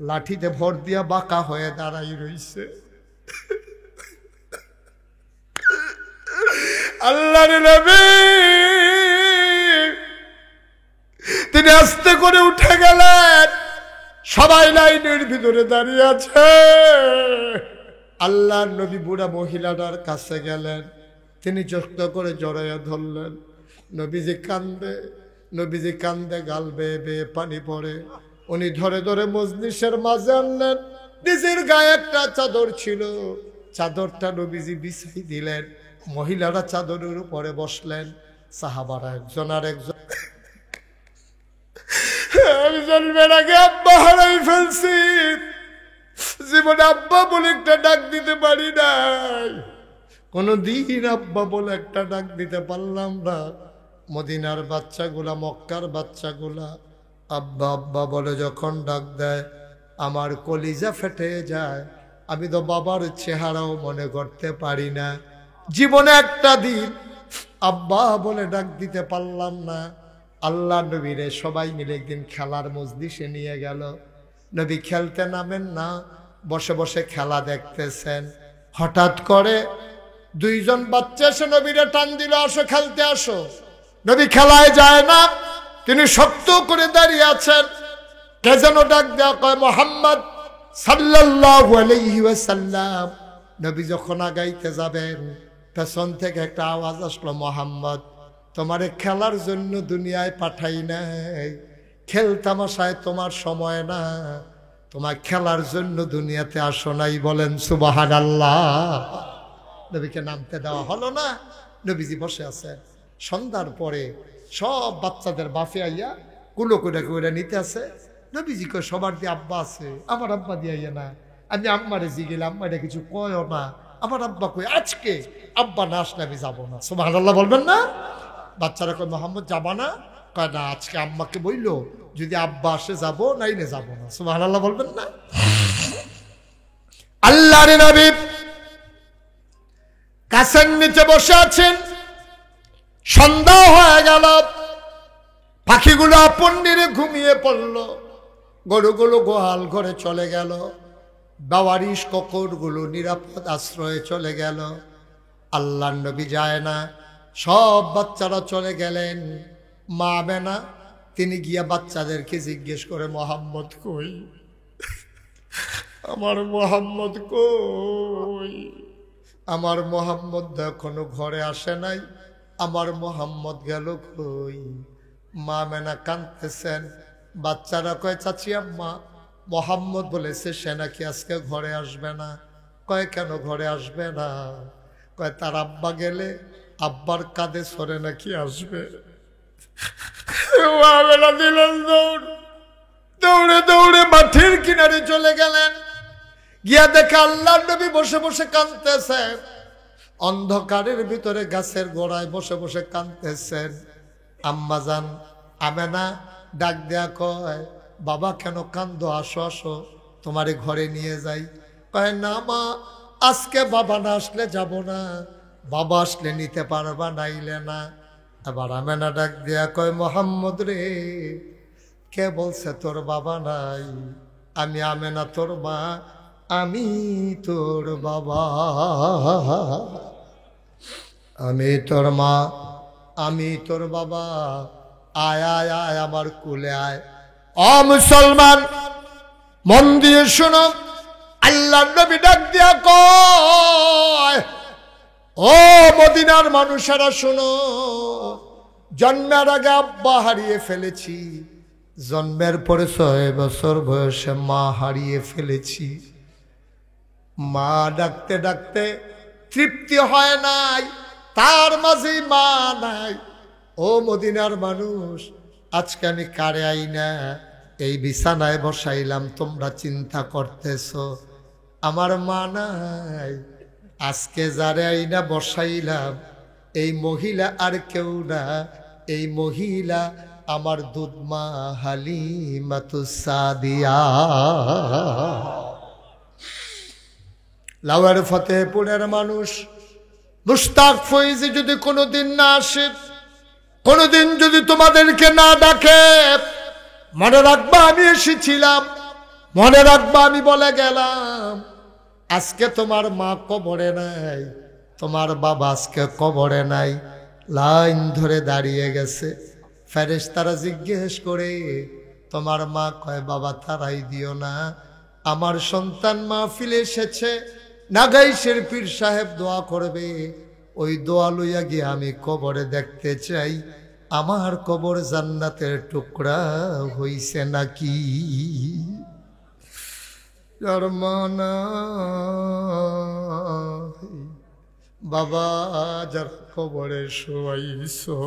S1: লাঠিতে ভর দিয়া বাঁকা হয়ে দাঁড়াই রইছে। আল্লাহর নবী তিনি আস্তে করে উঠে গেলেন। সবাই লাইনের ভিতরে দাঁড়িয়ে আছে। আল্লাহর নবী বুড়া মহিলাটার কাছে গেলেন। তিনি যত্ন করে জড়াইয়া ধরলেন। নবীজি কান্দে, নবীজি কান্দে, গাল বেয়ে বেয়ে পানি পড়ে। উনি ধরে ধরে মজলিসের মাঝে আনলেন। নিজের গায়ে একটা চাদর ছিল, চাদরটা নবীজি বিছাই দিলেন। মহিলারা চাদরের উপরে বসলেন। সাহাবারা একজন আর একজন, আমি জন্মের আগে আব্বা হারাই ফেলছি, জীবনে আব্বা বলে একটা ডাক দিতে পারি নাই, কোনদিন আব্বা বলে একটা ডাক দিতে পারলাম না। মদিনার বাচ্চাগুলা, মক্কার বাচ্চাগুলা আব্বা আব্বা বলে যখন ডাক দেয়, আমার কলিজা ফেটে যায়। আমি তো বাবার চেহারাও মনে করতে পারি না। জীবনে একটা দিন আব্বা বলে ডাক দিতে পারলাম না। আল্লাহ নবীরে সবাই মিলে একদিন খেলার মজলিসে নিয়ে গেল। নবী খেলতে নামেন না, বসে বসে খেলা দেখতেছেন। হঠাৎ করে দুইজন বাচ্চা এসে নবীরে টান দিল, আসো খেলতে আসো। নবী খেলায় যায় না, তিনি শক্ত করে দাঁড়িয়ে আছেন। কে যেন ডাক দেওয়া, কয় মুহাম্মদ সাল্লাল্লাহু আলাইহি ওয়াসাল্লাম। নবী যখন আগাইতে যাবেন, পেছন থেকে একটা আওয়াজ আসলো, মুহাম্মদ তোমারে খেলার জন্য দুনিয়ায় পাঠাই নাই, খেল তামাশায় তোমার সময় না, তোমার খেলার জন্য দুনিয়াতে আসো নাই। বলেন সুবহানাল্লাহ। নবীকে নামতে দেওয়া হলো না। নবীজি বসে আছেন। সন্ধ্যার পরে সব বাচ্চাদের বাফে আইয়া কুলো করে করে নিতে আছে। নবীজি কয়, সবার দিয়ে আব্বা আছে, আমার আব্বা দিয়ে আইয়া না। আমি আম্মারে জিগেলে আম্মারে কিছু কয়ও না। আমার আব্বা কই, আজকে আব্বা না আসলে আমি যাবো না। সুবহানাল্লাহ বলবেন না? বাচ্চারা কয়, মোহাম্মদ যাবা না? কয় না, আজকে আম্মাকে বললো যদি আব্বা আসে যাবো, নাইলে যাবো না। সুবহানাল্লাহ বলবেন না? আল্লাহর নবী গাছের নিচে বসে আছেন। সন্ধ্যা হয়ে গেল, পাখিগুলো আপন নিরে ঘুমিয়ে পড়ল, গরুগুলো গোহাল ঘরে চলে গেল, বাওয়ারিশ ককরগুলো নিরাপদ আশ্রয়ে চলে গেল। আল্লাহর নবী যায় না, সব বাচ্চারা চলে গেলেন। মা আমেনা তিনি গিয়া বাচ্চাদেরকে জিজ্ঞেস করে, মুহাম্মদ কই? আমার মুহাম্মদ কই? আমার মুহাম্মদ এখনো ঘরে আসে নাই, আমার মুহাম্মদ গেল কই? মা আমেনা কাঁদতেছেন। বাচ্চারা কয়, চাচি আম্মা মুহাম্মদ বলেছে সে নাকি আজকে ঘরে আসবে না। কয়, কেন ঘরে আসবে না? কয়, তার আব্বা গেলে আব্বার কাঁধে সরে নাকি আসবে। দিলেন দৌড়, দৌড়ে দৌড়ে মাঠের কিনারে চলে গেলেন। গিয়া দেখে আল্লাহর নবী বসে বসে কাঁদতেছে। অন্ধকারের ভিতরে গাছের গোড়ায় বসে বসে কাঁদতেছেন। আম্মাজান আমেনা ডাক দেয়া কয়, বাবা কেন কান্দো, আসো আসো তোমারে ঘরে নিয়ে যাই। কয় না মা, আজকে বাবা না আসলে যাব না, বাবা আসলে নিতে পারবা, নাইলে না। আবার আমেনা ডাক দেয়া কয়, মোহাম্মদ রে, কে বলছে তোর বাবা নাই? আমি আমেনা তোর মা, আমি তোর বাবা, আমি তোর মা, আমি তোর বাবা। আয় আয় আয় আমার কুলে আয়। ও মুসলমান, মন দিয়ে শোনো, আল্লাহ নবী ডাক দিয়া কয়, ও মদিনার মানুষেরা শোনো, জন্মের আগে আব্বা হারিয়ে ফেলেছি, জন্মের পরে 6 বছর বয়সে মা হারিয়ে ফেলেছি। মা ডাকতে ডাকতে তৃপ্তি হয় নাই, তার মাঝেই মা নাই। ও মদিনার মানুষ, আজকে আমি কারে আইনা এই বিছানায় বসাইলাম, তোমরা চিন্তা করতেছ আমার মা নাই। আজকে যারে আইনা বসাইলাম এই মহিলা আর কেউ না, এই মহিলা আমার দুধমা হালিমাতুস সাদিয়া। লাউয়ার ফতেহপুরের মানুষ মুশতাক ফৈজি যদি কোনোদিন না আসে, কোনোদিন যদি তোমাদেরকে না ডাকে, মনে রাখবা আমি এসেছিলাম, মনে রাখবা আমি বলে গেলাম। আজকে তোমার মা কবরে নাই, তোমার বাবা আজকে কবরে নাই, লাইন ধরে দাঁড়িয়ে গেছে। ফেরেশতারা জিজ্ঞেস করে, তোমার মা? কয়, বাবা তারাই দিও না, আমার সন্তান মাহফিলে এসেছে, নাগাইশের পীর সাহেব দোয়া করবে, ওই দোয়া লইয়া গিয়ে আমি কবরে দেখতে চাই আমার কবর জান্নাতের টুকরা হইছে নাকি। জরমানা বাবা যার কবরে শোয়াইছো,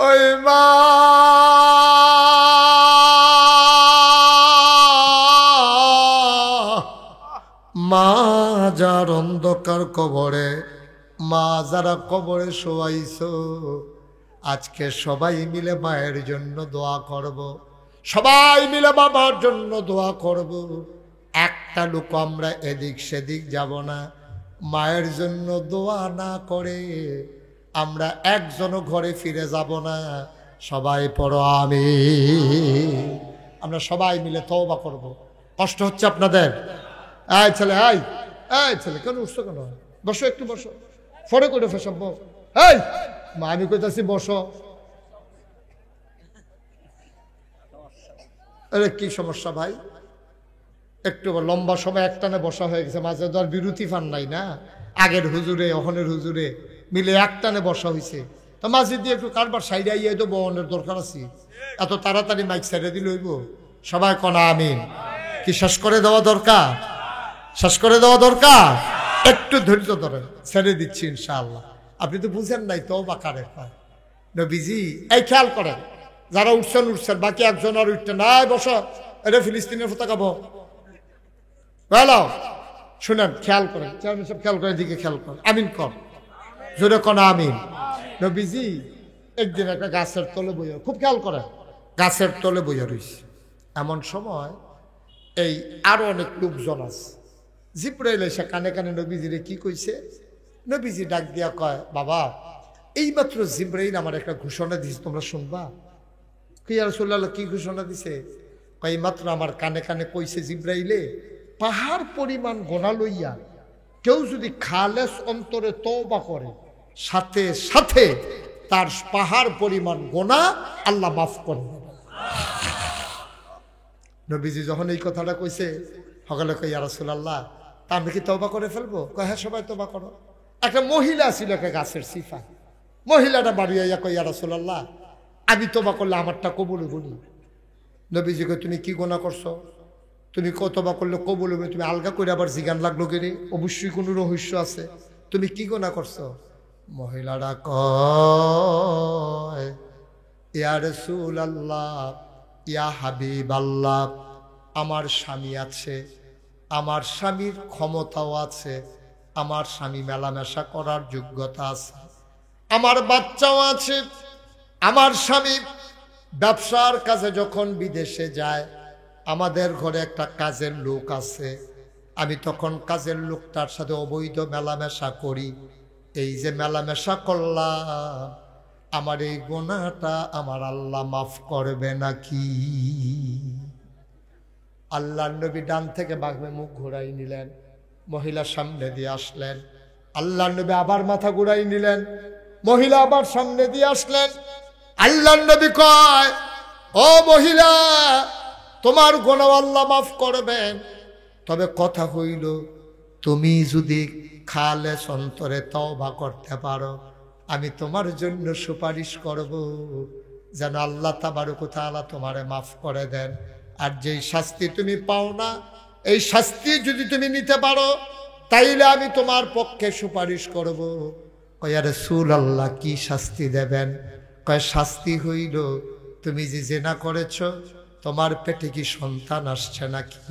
S1: ওই মা মা যার অন্ধকার কবরে, মা যারা কবরে শোয়াইছো, আজকে সবাই মিলে মায়ের জন্য দোয়া করব, সবাই মিলে বাবার জন্য দোয়া করব। একটা লোক আমরা এদিক সেদিক যাব না, মায়ের জন্য দোয়া না করে আমরা একজনও ঘরে ফিরে যাব না। সবাই পড়ো আমিন। আমরা সবাই মিলে তওবা করব। কষ্ট হচ্ছে আপনাদের? এই ছেলে, এই ছেলে, কেন উঠছো কেন? বসো, একটু বসো, ফরে করে ফেসাব। এই মা, আমি কইতাছি বসো। আরে কি সমস্যা ভাই? একটু লম্বা সময় একটানে বসা হয়ে গেছে, মাঝে তো আর বিরতি ফান নাই না। আগের হুজুরে অহনের হুজুরে মিলে একটানে বসা হয়েছে, তো মাঝে দিয়ে একটু কারবার সাইডে আইয়ে তো বহনের দরকার আছে। এত তাড়াতাড়ি মাইক সাইডে দিলে হইব? সবাই কনা আমিন। কি শেষ করে দেওয়া দরকার? শেষ করে দেওয়া দরকার। একটু ধৈর্য ধরেন, ছেড়ে দিচ্ছি ইনশাআল্লাহ। আপনি তো বুঝেন নাই তো বা কারে পায় নবীজি। এই খেয়াল করেন, যারা উঠছেন উঠছেন, বাকি একজন আর উঠতে নাই। বসো, এটা ফিলিস্তিনের পতাকা বহ। ভালো শুনেন, খেয়াল করেন, সব খেয়াল করেন, দিকে খেয়াল করেন, আমিন কর, জোরে কোন আমিন। নবীজি একদিন একটা গাছের তলে বইয়া, খুব খেয়াল করেন, গাছের তলে বইয়া রয়েছে। এমন সময় এই আরো অনেক লোকজন আছে। জিব্রাইল এসে কানে কানে নবীজিরে কি কইছে? নবীজি ডাক দিয়া কয়, বাবা এইমাত্র জিব্রাইল আমার একটা ঘোষণা দিছে, তোমরা শুনবা। কি আর রাসূলুল্লাহ, কি ঘোষণা দিছে? কয়, এইমাত্র আমার কানে কানে কইছে জিব্রাইলে, পাহাড় পরিমাণ গোনা লইয়া কেউ যদি খালেস অন্তরে তওবা করে, সাথে সাথে তার পাহাড় পরিমাণ গোনা আল্লাহ মাফ করে দেবে। নবীজি যখন এই কথাটা কইছে, সকলে কই, ইয়া রাসূলুল্লাহ, তা আমরা কি তওবা করে ফেলবো? কয়, হ্যাঁ সবাই তওবা করো। একটা মহিলা ছিল, একটা গাছের সিফা। মহিলাটা বাড়ি আইয়া কই, ইয়া রাসূলুল্লাহ, আমি তওবা করলে আমারটা কবুল হবনি। নবীজি কয়, তুমি কি গোনা করছো? তুমি কতবা করলে কবুল হবে? তুমি আলগা করে আবার জিগান লাগলো কেরে? অবশ্যই কোনো রহস্য আছে। তুমি কি গোনা করছো? মহিলাটা কয়, ইয়া রাসূলুল্লাহ, ইয়া হাবিবাল্লাহ, আমার স্বামী আছে, আমার স্বামীর ক্ষমতাও আছে, আমার স্বামী মেলামেশা করার যোগ্যতা আছে, আমার বাচ্চাও আছে, আমার স্বামী ব্যবসার কাজে যখন বিদেশে যায়, আমাদের ঘরে একটা কাজের লোক আছে, আমি তখন কাজের লোকটার সাথে অবৈধ মেলামেশা করি। এই যে মেলামেশা করলাম, আমার এই গুনাহটা আমার আল্লাহ মাফ করবে নাকি? আল্লাহর নবী ডান থেকে বাঘে মুখ ঘুরাই নিলেন, মহিলা সামনে দিয়ে আসলেন। আল্লাহর নবী আবার মাথা ঘুরাই নিলেন, মহিলা আবার সামনে দিয়ে আসলেন। আল্লাহর নবী কয়, ও মহিলা, তোমার গুনাহ আল্লাহ মাফ করবেন, তবে কথা হইল তুমি যদি খালেস অন্তরে তওবা করতে পারো, আমি তোমার জন্য সুপারিশ করব যেন আল্লাহ তাবারক ওয়া তাআলা তোমারে মাফ করে দেন। আর যেই শাস্তি তুমি পাও না, এই শাস্তি যদি তুমি নিতে পারো, তাইলে আমি তোমার পক্ষে সুপারিশ করব। কয় ইয়া রাসূলুল্লাহ, কি শাস্তি দেবেন? কয় শাস্তি হইল তুমি যে জিনা করেছ, তোমার পেটে কি সন্তান আসছে নাকি?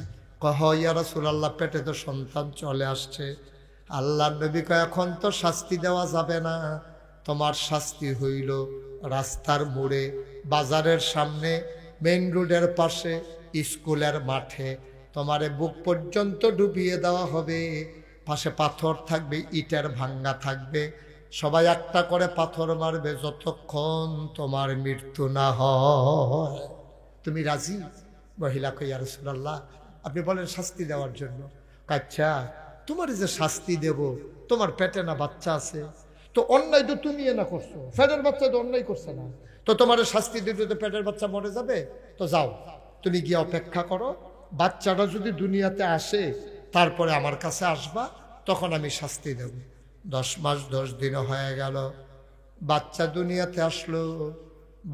S1: কয় হ ইয়া রাসূলুল্লাহ, পেটে তো সন্তান চলে আসছে। আল্লাহর নবী কয়, এখন তো শাস্তি দেওয়া যাবে না, তোমার শাস্তি হইল রাস্তার মোড়ে, বাজারের সামনে, মেইন রোডের পাশে, স্কুলের মাঠে তোমারে বুক পর্যন্ত ডুবিয়ে দেওয়া হবে। পাশে পাথর থাকবে, ইটের ভাঙ্গা থাকবে, সবাই একটা করে পাথর মারবে যতক্ষণ তোমার মৃত্যু না হয়। তুমি রাজি? মহিলা কই, ইয়া রাসূলুল্লাহ, আপনি বলেন শাস্তি দেওয়ার জন্য। আচ্ছা, তোমার যে শাস্তি দেব, তোমার পেটে না বাচ্চা আছে, তো অন্যায় তো তুমি না করছো, পেটের বাচ্চা তো অন্যায় করছে না, তো তোমার শাস্তি দিতে তো পেটের বাচ্চা মরে যাবে। তো যাও, তুমি গিয়ে অপেক্ষা করো, বাচ্চাটা যদি দুনিয়াতে আসে তারপরে আমার কাছে আসবা, তখন আমি শাস্তি দেব। 10 মাস 10 দিন হয়ে গেল, বাচ্চা দুনিয়াতে আসলো।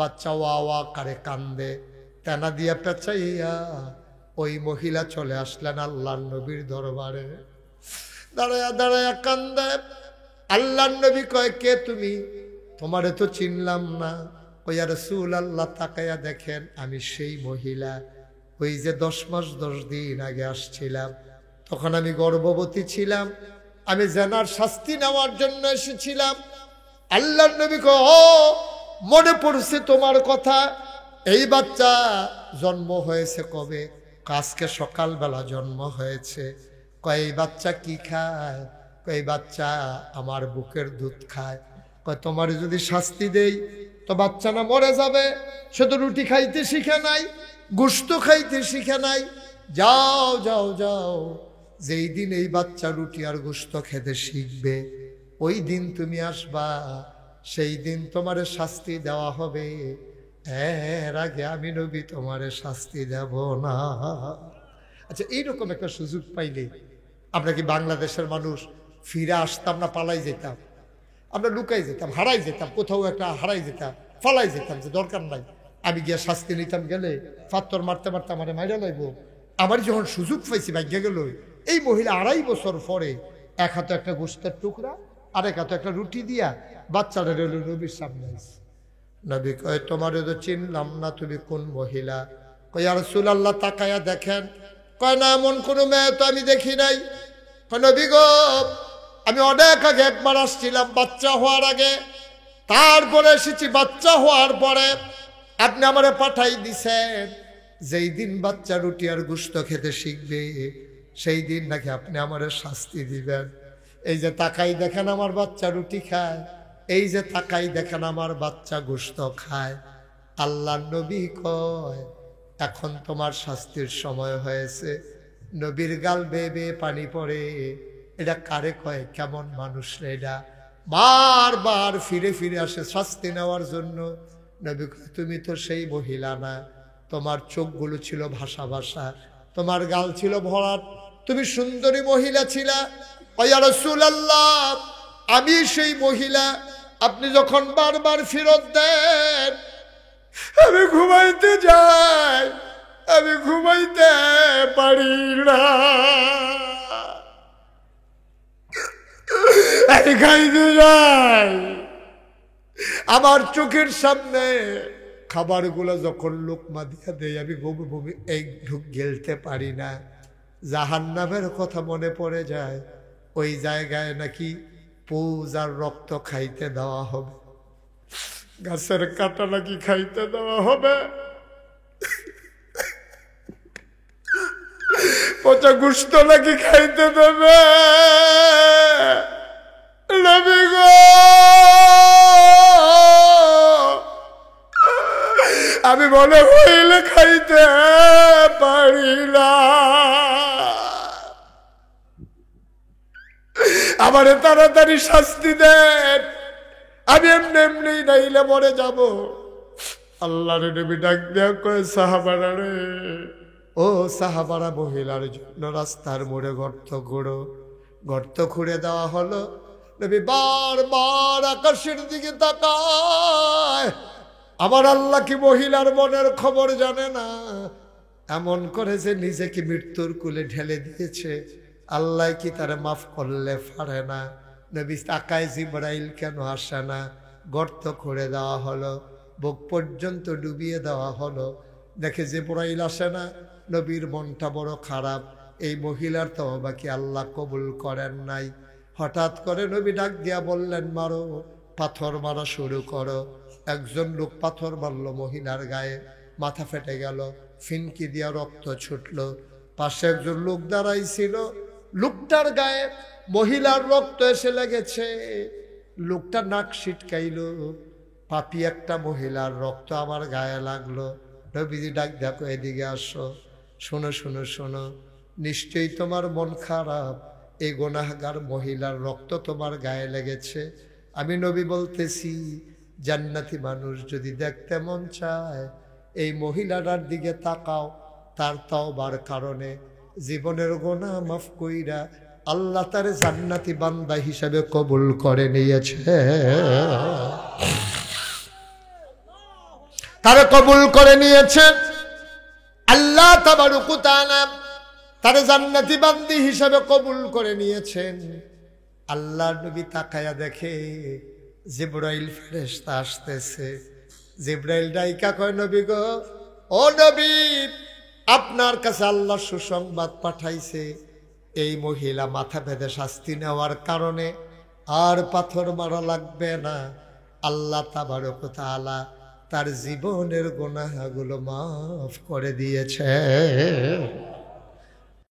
S1: বাচ্চা ওয়া ওয়া করে কান্দে, তেনা দিয়া পেঁচাইয়া ওই মহিলা চলে আসলেন আল্লাহর নবীর দরবারে। দাঁড়ায়া দাঁড়ায়া কান্দে। আল্লাহর নবী কয়, কে তুমি? তোমারে তো চিনলাম না। কই, ইয়া রাসূলুল্লাহ, তাকায়া দেখেন, আমি সেই মহিলা, ওই যে 10 মাস 10 দিন আগে আসছিলাম, তখন আমি গর্ভবতী ছিলাম, আমি জেনার শাস্তি নেওয়ার জন্য এসেছিলাম। আল্লাহর নবী কয়, ও মনে পড়ছে তোমার কথা, এই বাচ্চা জন্ম হয়েছে কবে? আজকে সকালবেলা জন্ম হয়েছে। কয়, এই বাচ্চা কি খায়? কয়, এই বাচ্চা আমার বুকের দুধ খায়। কয়, তোমার যদি শাস্তি দেই তো বাচ্চা না মরে যাবে? সে তো রুটি খাইতে শিখে নাই, গোশত খাইতে শিখে নাই। যাও যাও যাও, যেই দিন এই বাচ্চা রুটি আর গোশত খেতে শিখবে, ওই দিন তুমি আসবা, সেই দিন তোমারে শাস্তি দেওয়া হবে। এর আগে আমি নবী তোমারে শাস্তি দেব না। আচ্ছা, এইরকম একটা সুযোগ পাইলে আমরা কি বাংলাদেশের মানুষ ফিরে আসতাম না পালাই যেতাম? আমরা লুকাই যেতাম, হারাই যেতাম, কোথাও একটা হারাই যেতাম, ফালাই যেতাম, যে দরকার নাই, আমি গিয়া শাস্তি নিতাম, গেলে পাথর মারতে মারতে আমার মাইরা লাইব। আমার যখন সুযোগ পাইছি ভাগ্যে গেল, এই মহিলা 2.5 বছর পরে এক হাতে একটা গোশতের টুকরা, আরেক হাতে একটা রুটি দিয়া বাচ্চাটা রইল নবীর সামনে। নবী কয়, তোমার তো চিনলাম না, তুমি কোন মহিলা? কয়, ইয়া রাসূলুল্লাহ, তাকায়া দেখেন। কয়, না, এমন কোনো মেয়ে তো আমি দেখি নাই। কয়, নবী গো, আমি অনেক আগে একবার আসছিলাম বাচ্চা হওয়ার আগে, তারপরে এসেছি বাচ্চা হওয়ার পরে, আপনি আমারে পাঠাই দিছেন, যেই দিন বাচ্চা রুটি আর গোশত খেতে শিখবে, সেই দিন নাকি আপনি আমারে শাস্তি দিবেন। এই যে তাকাই দেখেন আমার বাচ্চা রুটি খায়, এই যে তাকাই দেখেন আমার বাচ্চা গোশত খায়। আল্লাহর নবী কয়, এখন তোমার শাস্তির সময় হয়েছে। নবীর গাল বেয়ে বেয়ে পানি পড়ে। এটা কারে কয়? কেমন মানুষ রে এটা? বারবার ফিরে ফিরে আসে শাস্তি নেওয়ার জন্য। নবী কয়, তুমি তো সেই মহিলা না, তোমার চোখগুলো ছিল ভাষা ভাষা, তোমার গাল ছিল ভরাট, তুমি সুন্দরী মহিলা ছিলা। ইয়া রাসূলুল্লাহ, আমি সেই মহিলা। আপনি যখন বারবার ফেরত দেন, আমি ঘুমাইতে যাই, আমি ঘুমাইতে পারি না, আমি খাইতে যাই, আমার চোখের সামনে খাবারগুলো যখন লোকমা দিয়া দেয় আমি বমি বমি এই ঢুক গেলতে পারি না। জাহান্নামের কথা মনে পড়ে যায়। ওই জায়গায় নাকি পূজার রক্ত খাইতে দেওয়া হবে, গাছের কাটা নাকি খাইতে দেওয়া হবে, পচা গোশত নাকি খাইতে দেবে। নবী গো, আমি মনে হইলে খাইতে পারি না, আমারে তাড়াতাড়ি শাস্তি দেন, আমি এমনি এমনি নাইলে মরে যাব। আল্লাহর নবী ডাক দেয়া কয়, সাহাবারা রে, ও সাহাবারা, মহিলার জন্য রাস্তার মোড়ে গর্ত খুঁড়ো। গর্ত খুঁড়ে দেওয়া হলো। নবী বারবার আকাশের দিকে তাকায়। আমার আল্লাহ কি মহিলার মনের খবর জানে না? এমন করে যে নিজেকে মৃত্যুর কুলে ঢেলে দিয়েছে, আল্লাহ কি তারে মাফ করলে পারে না? নবী তাকায়, জিবরাইল কেন আসে না? গর্ত খুঁড়ে দেওয়া হলো, বুক পর্যন্ত ডুবিয়ে দেওয়া হলো। দেখে জিবরাইল আসে না। নবীর মনটা বড় খারাপ, এই মহিলার তওবা কি আল্লাহ কবুল করেন নাই? হঠাৎ করে নবী ডাক দিয়া বললেন, মারো, পাথর মারা শুরু করো। একজন লোক পাথর মারল মহিলার গায়ে, মাথা ফেটে গেল, ফিনকি দিয়া রক্ত ছুটল। পাশে একজন লোক দাঁড়াইছিল, লোকটার গায়ে মহিলার রক্ত এসে লেগেছে। লোকটা নাক ছিটকাইল, পাপি একটা মহিলার রক্ত আমার গায়ে লাগলো। নবীজি ডাক দেখো, এদিকে আসো, শোনো শোনো শোনো, নিশ্চয়ই তোমার মন খারাপ, এই গুনাহগার মহিলার রক্ত তোমার গায়ে লেগেছে। আমি নবী বলতেছি, জান্নাতি মানুষ যদি দেখতে মন চায়, এই মহিলাটার দিকে তাকাও, তার তওবার কারণে জীবনের গুনাহ মাফ কইরা আল্লাহ তার জান্নাতি বান্দা হিসাবে কবুল করে নিয়েছে। তারে কবুল করে নিয়েছেন আল্লাহ তাবারক ওয়া তাআলা, তারে জান্নাতি বান্দি হিসাবে কবুল করে নিয়েছেন। আল্লাহর নবী তাকায়া দেখে জিবরাইল ফেরেশতা আসতেছে। জিবরাইল ডাইকা কয়, নবী গো, ও নবী, আপনার কাছে আল্লাহ সুসংবাদ পাঠাইছে, এই মহিলা মাথা বেঁধে শাস্তি নেওয়ার কারণে আর পাথর মারা লাগবে না। আল্লাহ তাবারক ওয়া তাআলা তার জীবনের গুনাহগুলো মাফ করে দিয়েছে।